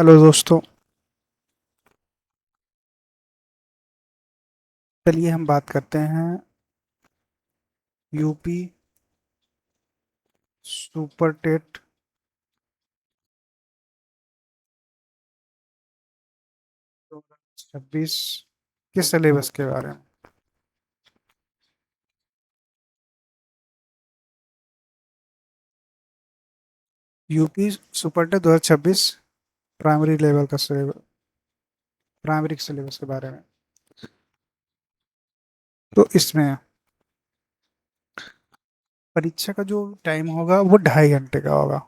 Hello दोस्तों। चलिए हम बात करते हैं यूपी सुपर टेट 2026 के सिलेबस के बारे में। UP super TET 2026 primary level का सिलेबस, प्राइमरी सिलेबस के बारे में। तो इसमें परीक्षा का जो टाइम होगा वो 2.5 घंटे का होगा।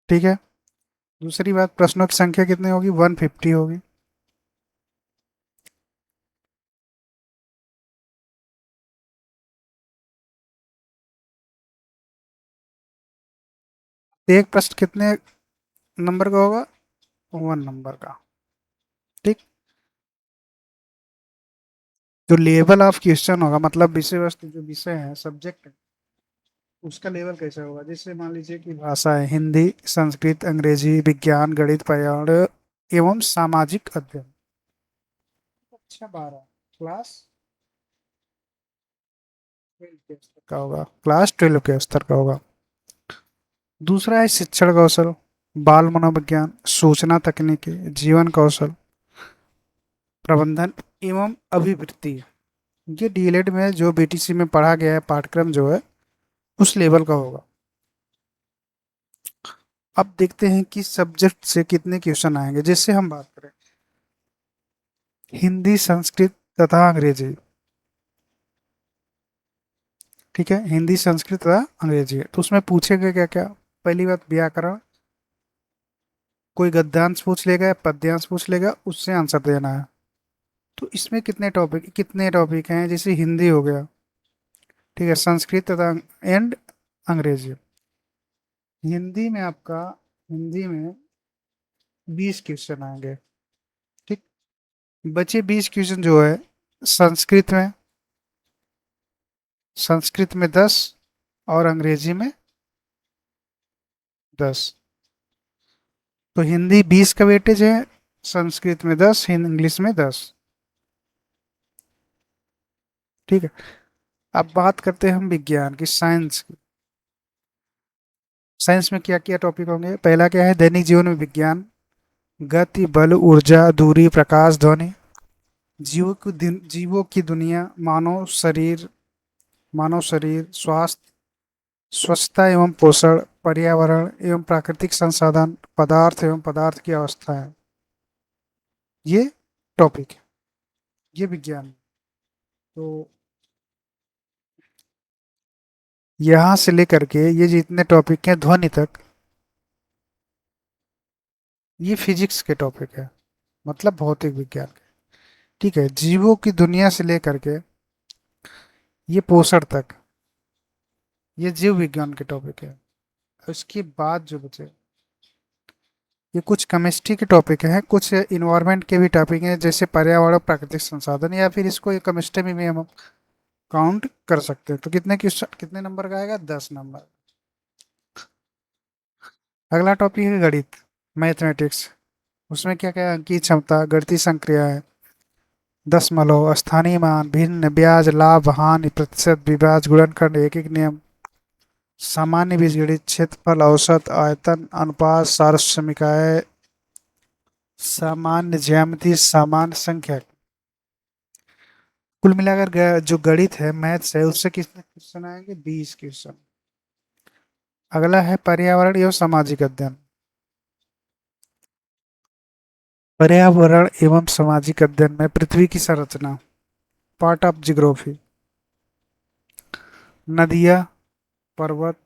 ठीक है। दूसरी बात, प्रश्नों की संख्या कितनी होगी? 150 होगी। एक प्रश्न कितने नंबर का होगा? 1 नंबर का। ठीक। जो लेवल ऑफ क्वेश्चन होगा, मतलब विषय वस्तु, जो विषय है, सब्जेक्ट, उसका लेवल कैसा होगा? जैसे मान लीजिए कि भाषा है, हिंदी, संस्कृत, अंग्रेजी, विज्ञान, गणित, पर्यावरण एवं सामाजिक अध्ययन। अच्छा, 12 क्लास 12 के स्तर का होगा, क्लास 12 के स्तर का होगा। दूसरा है शिक्षण कौशल, बाल मनोविज्ञान, सूचना तकनीकी, जीवन कौशल, प्रबंधन एवं अभिवृत्ति। ये डीएलएड में जो बीटीसी में पढ़ा गया है पाठ्यक्रम जो है, उस लेवल का होगा। अब देखते हैं कि सब्जेक्ट से कितने क्वेश्चन आएंगे। जैसे हम बात करें हिंदी, संस्कृत तथा अंग्रेजी। ठीक है, हिंदी, संस्कृत तथा अंग्रेजी है, तो उसमें पूछेगा क्या क्या? पहली बात, व्याकरण। कोई गद्यांश पूछ लेगा या पद्यांश पूछ लेगा, उससे आंसर देना है। तो इसमें कितने टॉपिक हैं? जैसे हिंदी हो गया, ठीक है, संस्कृत तथा एंड अंग्रेजी। हिंदी में आपका, हिंदी में 20 क्वेश्चन आएंगे। ठीक। बचे 20 क्वेश्चन जो है संस्कृत में, 10 और अंग्रेजी में 10। तो हिंदी 20 का वेटेज है, संस्कृत में 10, इंग्लिश में 10। ठीक है। अब बात करते हैं हम विज्ञान की, साइंस की। साइंस में क्या क्या टॉपिक होंगे? पहला क्या है? दैनिक जीवन में विज्ञान, गति, बल, ऊर्जा, दूरी, प्रकाश, ध्वनि, जीवों की दुनिया, मानव शरीर, स्वास्थ्य, स्वच्छता एवं पोषण, पर्यावरण एवं प्राकृतिक संसाधन, पदार्थ एवं पदार्थ की अवस्थाएं। ये टॉपिक है, ये विज्ञान। तो यहाँ से लेकर के ये जितने टॉपिक हैं ध्वनि तक, ये फिजिक्स के टॉपिक है, मतलब भौतिक विज्ञान के। ठीक है। जीवों की दुनिया से लेकर के ये पोषण तक, ये जीव विज्ञान के टॉपिक है। उसके बाद जो बचे, ये कुछ केमिस्ट्री के टॉपिक हैं, कुछ इन्वायरमेंट के भी टॉपिक हैं, जैसे पर्यावरण, प्राकृतिक संसाधन, या फिर इसको केमिस्ट्री में भी हम काउंट कर सकते हैं। तो कितने नंबर का आएगा? 10 नंबर। अगला टॉपिक है गणित, मैथमेटिक्स। उसमें क्या क्या? अंकीय क्षमता, गणितीय संक्रियाएं, दशमलव, स्थानीय मान, भिन्न, ब्याज, लाभ, हानि, प्रतिशत, विभाज्य, गुणनखंड, एक नियम, सामान्य बीजगणित, क्षेत्रफल, औसत, आयतन, अनुपात, सार्वसमीकाय, सामान्य ज्यामिति, सामान्य संख्या। कुल मिलाकर जो गणित है, मैथ्स है, उससे कितने क्वेश्चन आएंगे? 20 क्वेश्चन। अगला है पर्यावरण एवं सामाजिक अध्ययन। पर्यावरण एवं सामाजिक अध्ययन में पृथ्वी की संरचना, पार्ट ऑफ जियोग्राफी, नदियां, पर्वत,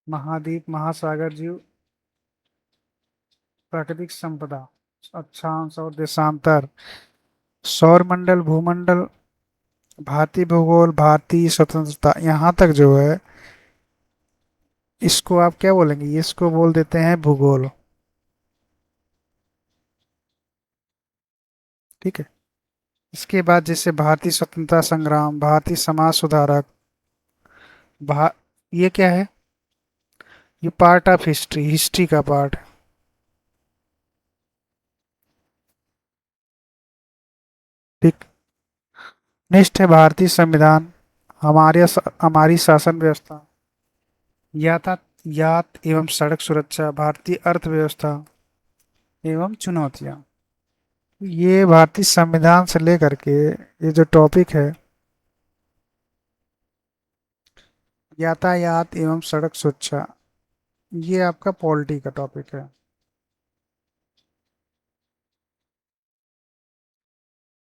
महाद्वीप, महासागर, जीव, प्राकृतिक संपदा, अक्षांश और देशांतर, सौर मंडल, भूमंडल, भारतीय भूगोल, भारतीय स्वतंत्रता। यहाँ तक जो है, इसको आप क्या बोलेंगे? ये इसको बोल देते हैं भूगोल। ठीक है। इसके बाद जैसे भारतीय स्वतंत्रता संग्राम, भारतीय समाज सुधारक, भा ये क्या है? ये पार्ट ऑफ हिस्ट्री, हिस्ट्री का पार्ट। ठीक। नेक्स्ट है भारतीय संविधान, हमारी शासन व्यवस्था, यातायात एवं सड़क सुरक्षा, भारतीय अर्थव्यवस्था एवं चुनौतियां। ये भारतीय संविधान से लेकर के ये जो टॉपिक है, यातायात एवं सड़क सुरक्षा, ये आपका पॉलिटी का टॉपिक है।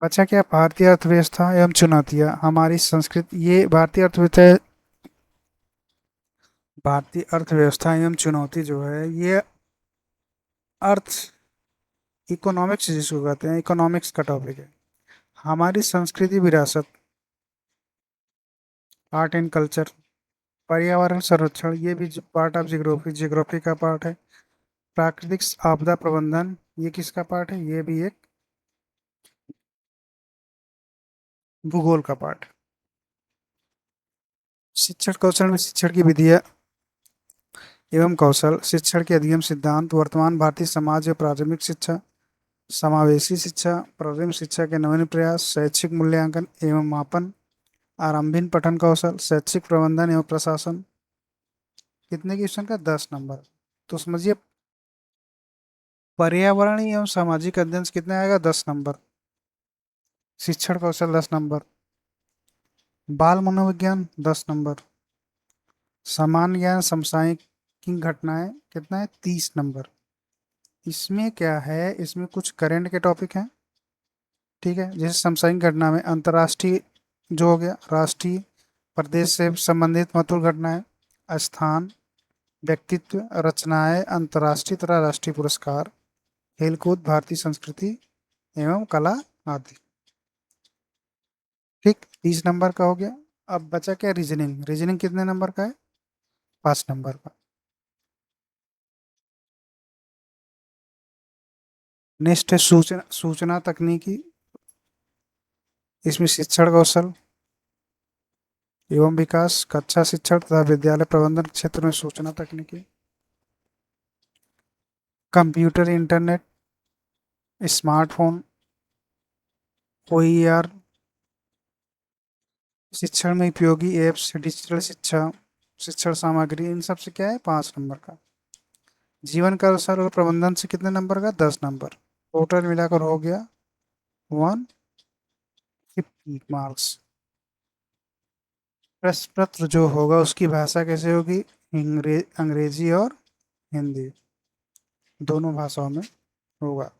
बचा क्या, भारतीय अर्थव्यवस्था एवं चुनौतियां, हमारी संस्कृति, ये भारतीय अर्थव्यवस्था एवं चुनौती जो है ये अर्थ, इकोनॉमिक्स जिसको कहते हैं, इकोनॉमिक्स का टॉपिक है। हमारी संस्कृति विरासत, आर्ट एंड कल्चर, पर्यावरण संरक्षण, ये भी पार्ट ऑफ जियोग्राफी, जियोग्राफी का पार्ट है। प्राकृतिक आपदा प्रबंधन, ये किसका पार्ट है, ये भी एक भूगोल का पार्ट। शिक्षण कौशल में शिक्षण की विधियां एवं कौशल, शिक्षण के अधिगम सिद्धांत, वर्तमान भारतीय समाज में प्राथमिक शिक्षा, समावेशी शिक्षा, प्रारंभिक शिक्षा के नवीन प्रयास, शैक्षिक मूल्यांकन एवं मापन, आरंभिक पठन कौशल, शैक्षिक प्रबंधन एवं प्रशासन। कितने क्वेश्चन का, 10 नंबर। तो समझिए, पर्यावरण एवं सामाजिक अध्ययन से कितने आएगा, 10 नंबर। शिक्षण कौशल 10 नंबर। बाल मनोविज्ञान 10 नंबर। सामान्य ज्ञान समसामयिक घटनाएं कितना है, 30 नंबर। इसमें क्या है, इसमें कुछ करंट के टॉपिक हैं। ठीक है, जैसे समसामयिक घटना में अंतर्राष्ट्रीय जो हो गया, राष्ट्रीय, प्रदेश से संबंधित महत्वपूर्ण घटनाएं, स्थान, व्यक्तित्व, रचनाएं, अंतर्राष्ट्रीय तथा राष्ट्रीय पुरस्कार, खेलकूद, भारतीय संस्कृति एवं कला आदि। ठीक, 30 नंबर का हो गया। अब बचा क्या, रीजनिंग। रीजनिंग कितने नंबर का है, 5 नंबर का। नेक्स्ट है सूचना सूचना तकनीकी, इसमें शिक्षण कौशल एवं विकास, कक्षा शिक्षण तथा विद्यालय प्रबंधन क्षेत्र में सूचना तकनीकी, कंप्यूटर, इंटरनेट, स्मार्टफोन, OER, शिक्षण में उपयोगी एप्स, डिजिटल शिक्षा, शिक्षण सामग्री, इन सब से क्या है, 5 नंबर का। जीवन कौशल और प्रबंधन से कितने नंबर का, 10 नंबर। टोटल मिलाकर हो गया 150 मार्क्स। प्रश्न पत्र जो होगा उसकी भाषा कैसे होगी, अंग्रेजी और हिंदी, दोनों भाषाओं में होगा।